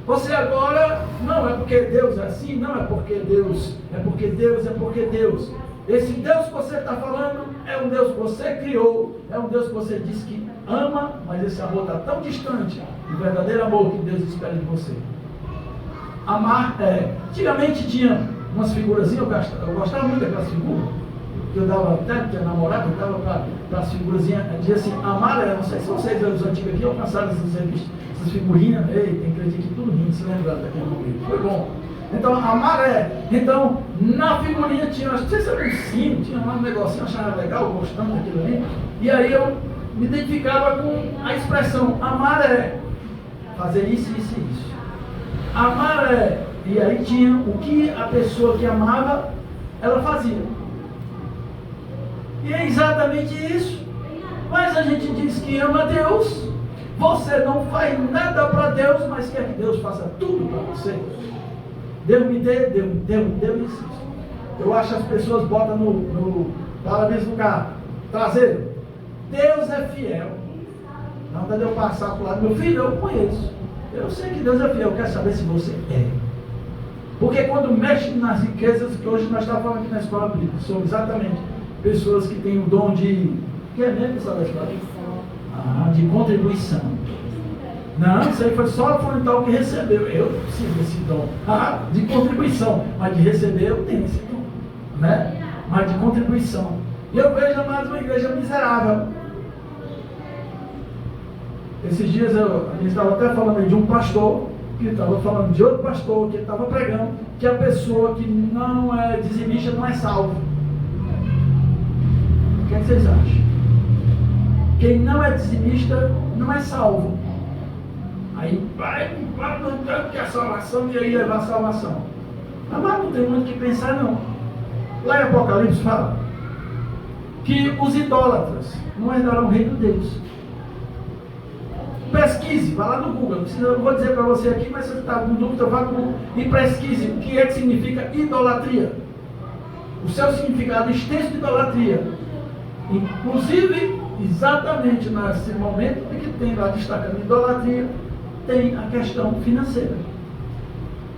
Você agora, não é porque Deus é assim, não é porque Deus, é porque Deus, é porque Deus. Esse Deus que você está falando é um Deus que você criou, é um Deus que você diz que ama, mas esse amor está tão distante do verdadeiro amor que Deus espera de você. Amar antigamente tinha umas figurazinhas, eu gostava muito daquelas figuras, que eu dava até, tinha namorado, eu dava para as figurazinhas, dizia assim, amar não sei se vocês, os antigos aqui, alcançaram essas figurinhas, ei, tem que acreditar que tudo rindo, se lembrando daquele momento, foi bom. Então, amar então, na figurinha tinha, não sei se era um sino, tinha um negocinho, eu achava legal, gostando daquilo ali, e aí eu me identificava com a expressão, amar fazer isso, isso e isso. Amar e aí tinha o que a pessoa que amava, ela fazia. E é exatamente isso. Mas a gente diz que ama Deus, você não faz nada para Deus, mas quer que Deus faça tudo para você. Deus me deu isso. Eu acho que as pessoas botam no para-brisa do carro traseiro. Deus é fiel. Não dá de eu passar para o lado. Meu filho, eu conheço. Eu sei que Deus é fiel. Eu quero saber se você é. Porque quando mexe nas riquezas, que hoje nós estamos falando aqui na escola bíblica, são exatamente pessoas que têm o dom de... que é mesmo essa escola? De contribuição. Não, isso aí foi só o tal que recebeu. Eu preciso desse dom. De contribuição. Mas de receber eu tenho esse dom. Né? Mas de contribuição. E eu vejo mais uma igreja miserável. Esses dias a gente estava até falando de um pastor, que estava falando de outro pastor, que estava pregando, que a pessoa que não é dizimista não é salvo. O que vocês acham? Quem não é dizimista não é salvo. Aí vai tanto que a salvação e aí levar a salvação. Mas não tem muito o que pensar não. Lá em Apocalipse fala que os idólatras não herdarão o reino de Deus. Pesquise, vá lá no Google. Eu não vou dizer para você aqui, mas se você está com dúvida, vá no Google e pesquise o que é que significa idolatria. O seu significado extenso de idolatria. Inclusive, exatamente nesse momento em que tem lá destacando idolatria, tem a questão financeira.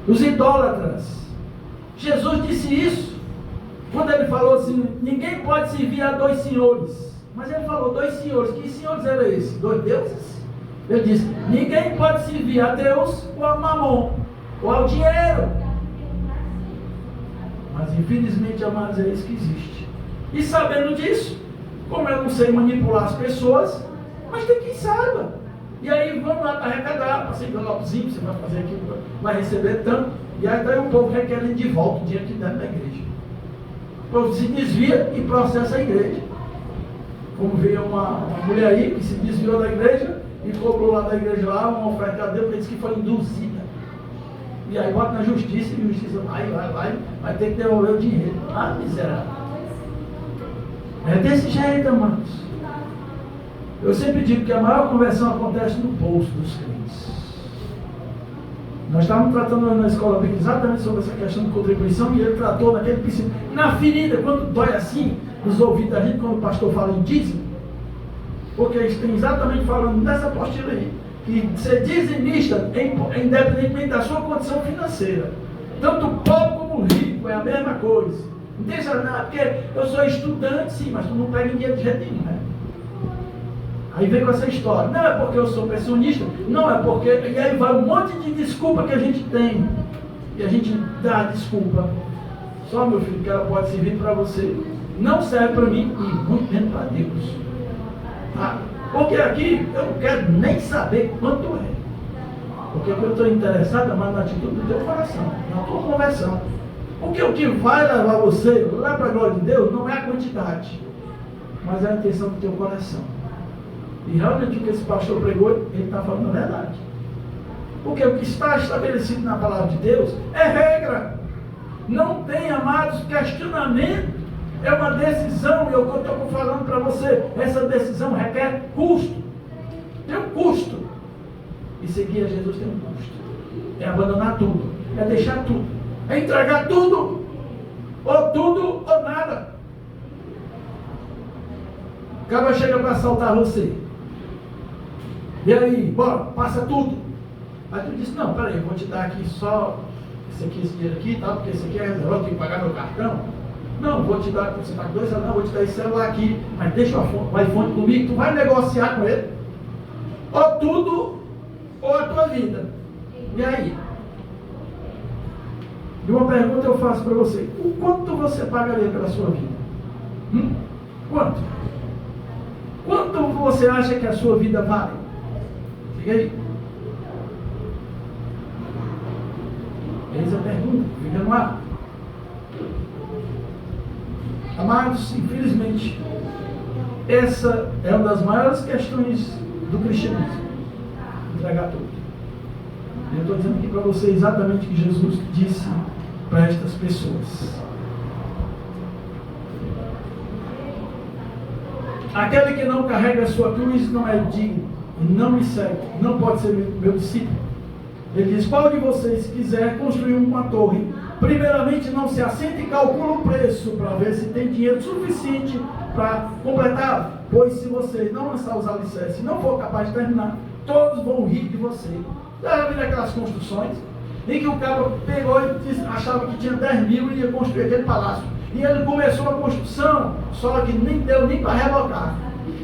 Os idólatras. Jesus disse isso. Quando ele falou assim, ninguém pode servir a dois senhores. Mas ele falou dois senhores. Que senhores eram esses? Dois deuses? Ele disse, ninguém pode servir a Deus ou a Mamon, ou ao dinheiro. Mas infelizmente, amados, é isso que existe. E sabendo disso, como eu não sei manipular as pessoas, mas tem quem saiba. E aí vamos lá para arrecadar, passei envelopezinho, você vai fazer aquilo, vai receber tanto. E aí daí o povo requer de volta o dinheiro que dentro da igreja. O povo se desvia e processa a igreja. Como veio uma mulher aí que se desviou da igreja e cobrou lá da igreja lá uma oferta a Deus, porque disse que foi induzida. E aí bota na justiça e a justiça vai ter que devolver o dinheiro. Ah, miserável. É desse jeito, amados. Eu sempre digo que a maior conversão acontece no bolso dos crentes. Nós estávamos tratando na escola bíblica exatamente sobre essa questão de contribuição e ele tratou naquele princípio. Na ferida, quando dói assim, nos ouvidos da gente, quando o pastor fala em dízimo, porque eles têm exatamente falando nessa apostila aí, que ser dizimista, independentemente da sua condição financeira, tanto o pobre como o rico, é a mesma coisa. Não deixa nada, porque eu sou estudante, sim, mas tu não pega dinheiro de jeito nenhum, né? Aí vem com essa história, não é porque eu sou pensionista, não é porque, e aí vai um monte de desculpa que a gente tem, e a gente dá desculpa. Só, meu filho, que ela pode servir para você, não serve para mim e muito menos para Deus. Ah, porque aqui eu não quero nem saber quanto é, porque eu estou interessado mais na atitude do teu coração, na tua conversão. Porque o que vai levar você lá para a glória de Deus não é a quantidade, mas é a intenção do teu coração. E realmente o que esse pastor pregou, ele está falando a verdade. Porque o que está estabelecido na palavra de Deus é regra. Não tem, amados, questionamento. É uma decisão, e eu estou falando para você, essa decisão requer custo. Tem um custo. E seguir a Jesus tem um custo. É abandonar tudo. É deixar tudo. É entregar tudo. Ou nada. O cara chega para assaltar você. E aí, bora, passa tudo. Aí tu disse, não, peraí, eu vou te dar aqui só esse dinheiro aqui, tá? Porque esse aqui é reservado, eu tenho que pagar meu cartão. Não, vou te dar, você está com 2 celulares, não, vou te dar esse celular aqui, mas deixa o iPhone comigo, tu vai negociar com ele. Ou tudo, ou a tua vida. E aí? E uma pergunta eu faço para você, o quanto você pagaria pela sua vida? Quanto? Quanto você acha que a sua vida vale? Diga aí. Eis a pergunta, fica no ar. Amados, infelizmente, essa é uma das maiores questões do cristianismo. Entregar tudo. Eu estou dizendo aqui para você exatamente o que Jesus disse para estas pessoas. Aquele que não carrega a sua cruz não é digno e não me segue, não pode ser meu discípulo. Ele diz, qual de vocês quiser construir uma torre, primeiramente não se assenta e calcula o preço para ver se tem dinheiro suficiente para completar, pois se você não lançar os alicerces e não for capaz de terminar, todos vão rir de você. Já viu aquelas construções em que o cara pegou e achava que tinha 10 mil e ia construir aquele palácio, e ele começou a construção, só que nem deu nem para rebocar.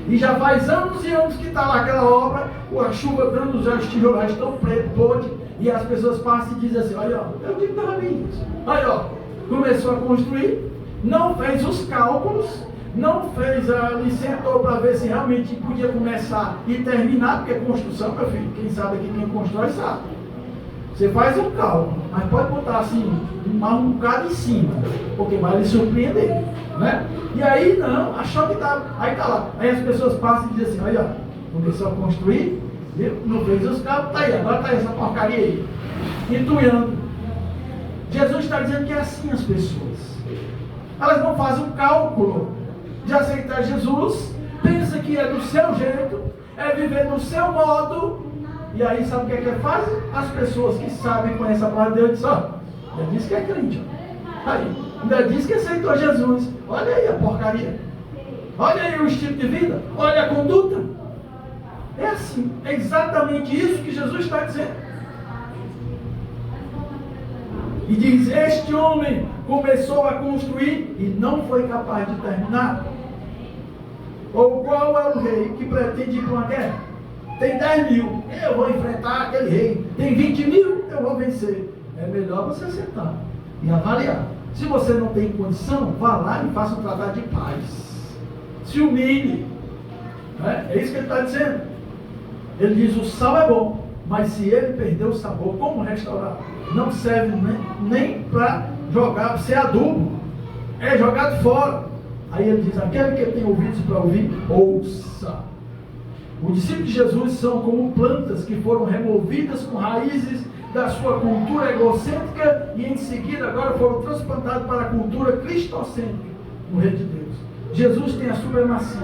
E já faz anos e anos que está lá aquela obra, com a chuva dando, os tijolos estão pretos, podres, e as pessoas passam e dizem assim, olha, eu digo que estava bem isso. Olha, começou a construir, não fez os cálculos, não fez ali, sentou para ver se realmente podia começar e terminar, porque construção, meu filho, quem sabe aqui, quem constrói sabe. Você faz um cálculo, mas pode botar assim, um bocado em cima, porque vai lhe surpreender, né? E aí não, achou que estava, aí está lá. Aí as pessoas passam e dizem assim, olha, começou a construir, não fez os cálculos, está aí, agora está essa porcaria aí, entulhando. Jesus está dizendo que é assim as pessoas. Elas não fazem um cálculo de aceitar Jesus, pensa que é do seu jeito, é viver do seu modo. E aí sabe o que é que fazem? As pessoas que sabem, conhecem a palavra de Deus, dizem, ó, já disse que é crente, ó. Aí, ainda disse que aceitou Jesus. Olha aí a porcaria. Olha aí o estilo de vida. Olha a conduta. É assim, é exatamente isso que Jesus está dizendo. E diz, este homem começou a construir e não foi capaz de terminar? Ou qual é o rei que pretende ir para uma guerra? Tem 10 mil, eu vou enfrentar aquele rei. Tem 20 mil, eu vou vencer. É melhor você sentar e avaliar. Se você não tem condição, vá lá e faça um tratado de paz. Se humilhe. É isso que ele está dizendo. Ele diz: o sal é bom, mas se ele perder o sabor, como restaurar? Não serve nem para jogar, ser adubo. É jogado fora. Aí ele diz: aquele que tem ouvidos para ouvir, ouça. Os discípulos de Jesus são como plantas que foram removidas com raízes da sua cultura egocêntrica e em seguida agora foram transplantados para a cultura cristocêntrica no reino de Deus. Jesus tem a supremacia.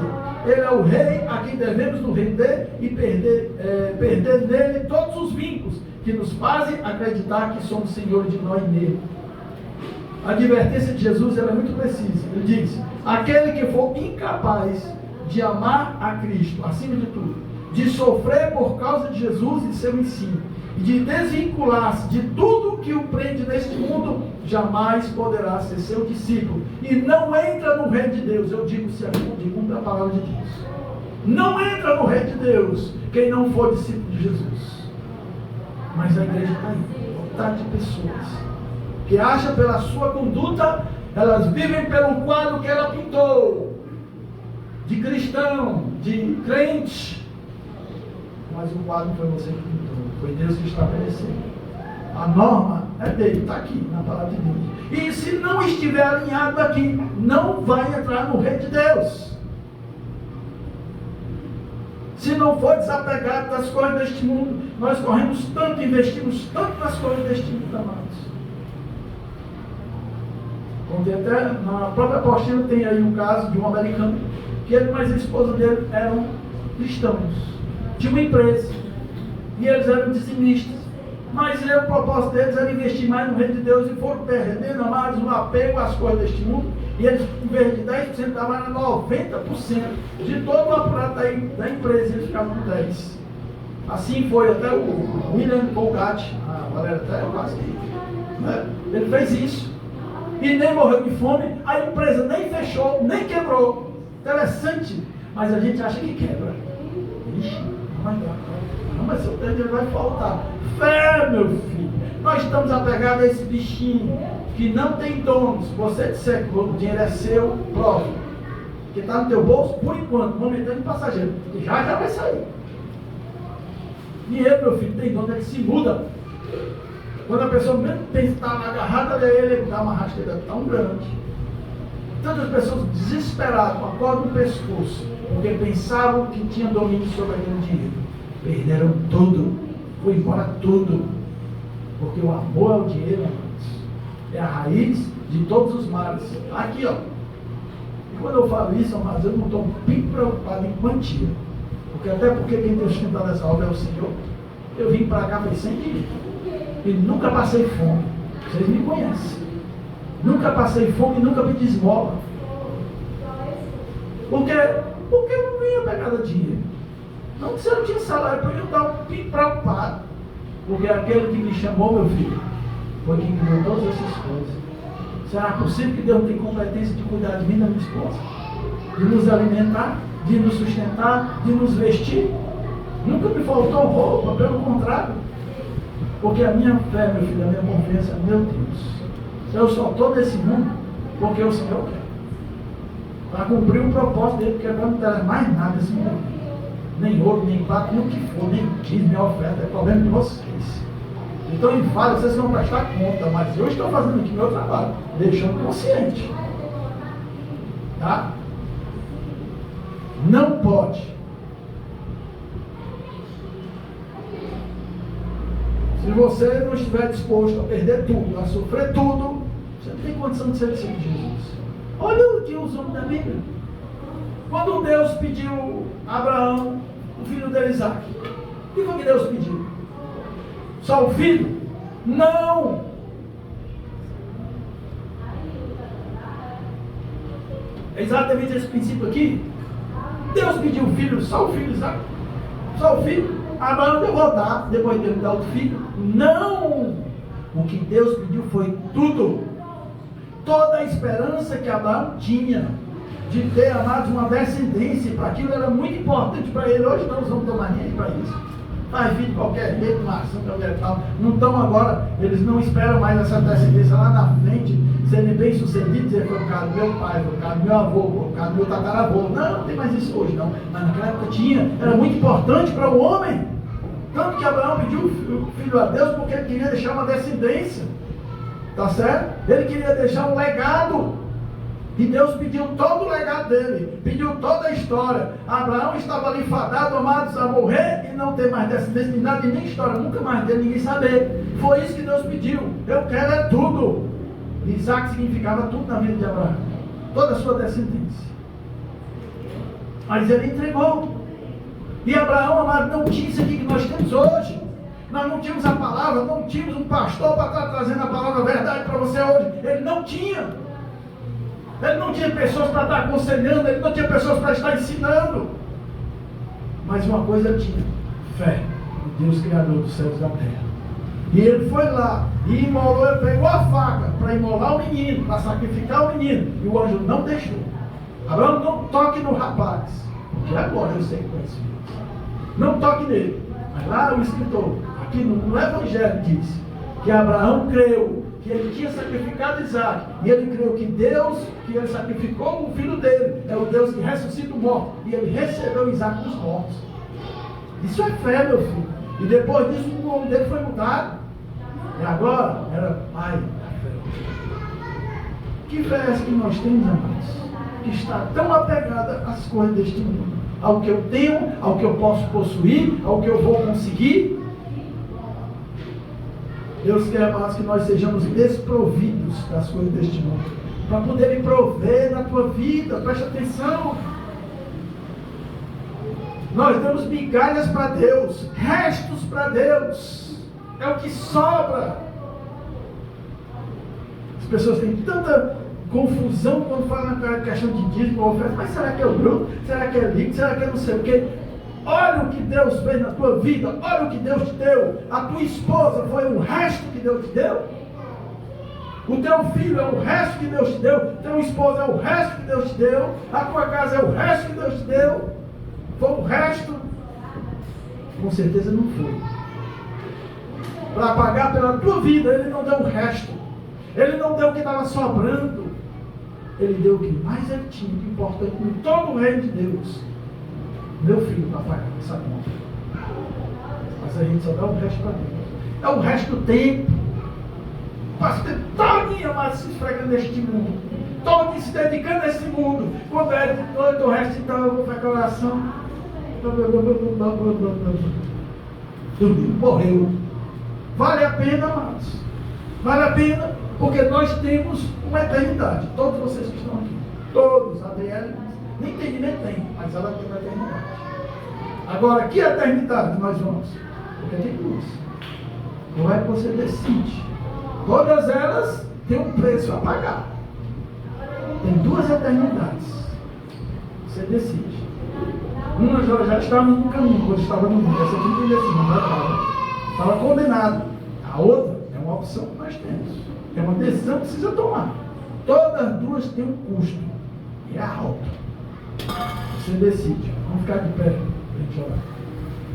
Ele é o rei a quem devemos nos render e perder nele todos os vínculos que nos fazem acreditar que somos senhores de nós mesmos. A advertência de Jesus ela é muito precisa. Ele diz: aquele que for incapaz de amar a Cristo, acima de tudo, de sofrer por causa de Jesus e seu ensino, e de desvincular-se de tudo que o prende neste mundo, jamais poderá ser seu discípulo. E não entra no reino de Deus. Eu digo segundo a palavra de Deus. Não entra no reino de Deus quem não for discípulo de Jesus. Mas a igreja está aí, lotada de pessoas que acham pela sua conduta, elas vivem pelo quadro que ela pintou, de cristão, de crente. Mas o quadro não foi você que pintou, foi Deus que estabeleceu. A norma é dele, está aqui na palavra de Deus. E se não estiver alinhado aqui, não vai entrar no reino de Deus. Se não for desapegado das coisas deste mundo, nós corremos tanto, investimos tanto nas coisas deste mundo, amados. Contei até, na própria apostila tem aí um caso de um americano, que ele mais a esposa dele eram cristãos, de uma empresa, e eles eram dizimistas, mas o propósito deles era investir mais no reino de Deus, e foram perdendo, amados, um apego às coisas deste mundo, e eles, em vez de 10%, estavam a 90% de todo o aparato da empresa, eles ficavam com 10%. Assim foi até o William Colgate, a galera até quase que, né? Ele fez isso, e nem morreu de fome, a empresa nem fechou, nem quebrou. Interessante, mas a gente acha que quebra. Ixi, mas seu dinheiro vai faltar. Fé, meu filho. Nós estamos apegados a esse bichinho que não tem dono. Se você disser que o dinheiro é seu, prova. Que está no teu bolso, por enquanto, momentâneo passageiro. E já vai sair. Dinheiro, meu filho, tem dono, ele se muda. Quando a pessoa mesmo tem que estar agarrada a ele dá uma rasteira tão grande. Tantas pessoas desesperadas, com a corda no pescoço, porque pensavam que tinham domínio sobre aquele dinheiro. Perderam tudo, foi embora tudo. Porque o amor ao dinheiro, amados, é a raiz de todos os males. Aqui, ó. E quando eu falo isso, amados, eu não estou bem preocupado em quantia. Porque quem tem sustentado essa obra é o Senhor. Eu vim para cá, foi sem dinheiro. E nunca passei fome. Vocês me conhecem. Nunca passei fome e nunca pedi esmola. Porque eu não vinha pegar dinheiro. Não, se eu não tinha salário, eu estava preocupado. Porque aquele que me chamou, meu filho, foi quem criou todas essas coisas. Será possível que Deus não tem competência de cuidar de mim e da minha esposa? De nos alimentar, de nos sustentar, de nos vestir? Nunca me faltou roupa, pelo contrário. Porque a minha fé, meu filho, a minha confiança, meu Deus, eu só estou nesse mundo porque o Senhor quer. Para cumprir o propósito dele, porque agora não terá mais nada esse mundo. Nem ouro, nem prata, nem o que for, nem dízimo, nem oferta, é problema de vocês. Então, em fala, vocês vão prestar conta, mas eu estou fazendo aqui meu trabalho, deixando consciente. Tá? Não pode. Se você não estiver disposto a perder tudo, a sofrer tudo, você não tem condição de ser discípulo de Jesus. Olha o que os homens da Bíblia. Quando Deus pediu a Abraão, o filho de Isaac, o que foi que Deus pediu? Só o filho? Não! É exatamente esse princípio aqui. Deus pediu o filho, só o filho de Isaac. Só o filho. Abraão deu rodar, depois de dar outro filho. Não! O que Deus pediu foi tudo. toda a esperança que Abraão tinha de ter, amados, uma descendência, para aquilo era muito importante para ele. Hoje nós vamos tomar nem para isso. Faz filho de qualquer jeito, nação, qualquer tal. Não estão agora, eles não esperam mais essa descendência lá na frente, serem bem sucedidos, dizer, foi por causa do meu pai, foi por causa do meu avô, foi por causa do meu tataravô. Não tem mais isso hoje não. Mas naquela época tinha, era muito importante para o homem. Tanto que Abraão pediu o filho a Deus porque ele queria deixar uma descendência. Tá certo? Ele queria deixar um legado. E Deus pediu todo o legado dele, pediu toda a história. Abraão estava ali fadado, amados, a morrer e não ter mais descendência de nada, e nem história, nunca mais dele, ninguém saber. Foi isso que Deus pediu. Eu quero é tudo. Isaac significava tudo na vida de Abraão, toda a sua descendência. Mas ele entregou. E Abraão, amado, não tinha isso aqui que nós temos hoje. Nós não tínhamos a palavra, não tínhamos um pastor para estar trazendo a palavra verdade para você hoje. Ele não tinha. Ele não tinha pessoas para estar aconselhando, ele não tinha pessoas para estar ensinando. Mas uma coisa ele tinha: fé no Deus Criador dos céus e da terra. E ele foi lá e imolou, ele pegou a faca para imolar o menino, para sacrificar o menino. E o anjo não deixou. Abraão, não toque no rapaz, porque agora eu sei que conhece Deus. Não toque nele. Mas lá o escritor, aqui no Evangelho, diz que Abraão creu que ele tinha sacrificado Isaac, e ele creu que Deus, que ele sacrificou o filho dele, é o Deus que ressuscita o morto, e ele recebeu Isaac dos mortos. Isso é fé, meu filho. E depois disso o nome dele foi mudado, e agora era pai da fé. Que fé é essa que nós temos, amados? Que está tão apegada às coisas deste mundo, ao que eu tenho, ao que eu posso possuir, ao que eu vou conseguir. Deus quer, amados, que nós sejamos desprovidos das coisas deste mundo, para poderem prover na tua vida. Preste atenção. Nós damos migalhas para Deus, restos para Deus, é o que sobra. As pessoas têm tanta confusão quando falam na questão de dízimo ou oferta. Mas será que é o bruto? Será que é líquido? Será que é não sei o quê? Olha o que Deus fez na tua vida, olha o que Deus te deu. A tua esposa foi o resto que Deus te deu. O teu filho é o resto que Deus te deu. O teu esposo é o resto que Deus te deu. A tua casa é o resto que Deus te deu. Foi o resto? Com certeza não foi. Para pagar pela tua vida, Ele não deu o resto. Ele não deu o que estava sobrando. Ele deu o que mais Ele tinha, de importante em todo o reino de Deus. Meu filho para pagar essa conta. Mas a gente só dá o resto para Deus. É o resto do tempo. Passa o tempo todinho, mas se esfregando neste mundo. Todo se dedicando a esse mundo. Quando é todo o resto, então eu vou para a oração. Dormiu, morreu. Vale a pena, amados. Vale a pena, porque nós temos uma eternidade. Todos vocês que estão aqui. Todos, a Adriele, nem tem, mas ela tem uma eternidade. Agora, que eternidade nós vamos? Porque tem duas. Qual é que você decide? Todas elas têm um preço a pagar. Tem duas eternidades. Você decide. Uma já estava no caminho, quando estava no mundo. Essa aqui não tem decisão, já estava. Estava condenado. A outra é uma opção que nós temos. É uma decisão que precisa tomar. Todas as duas têm um custo. E é alto. Você decide. Vamos ficar de pé para a gente orar.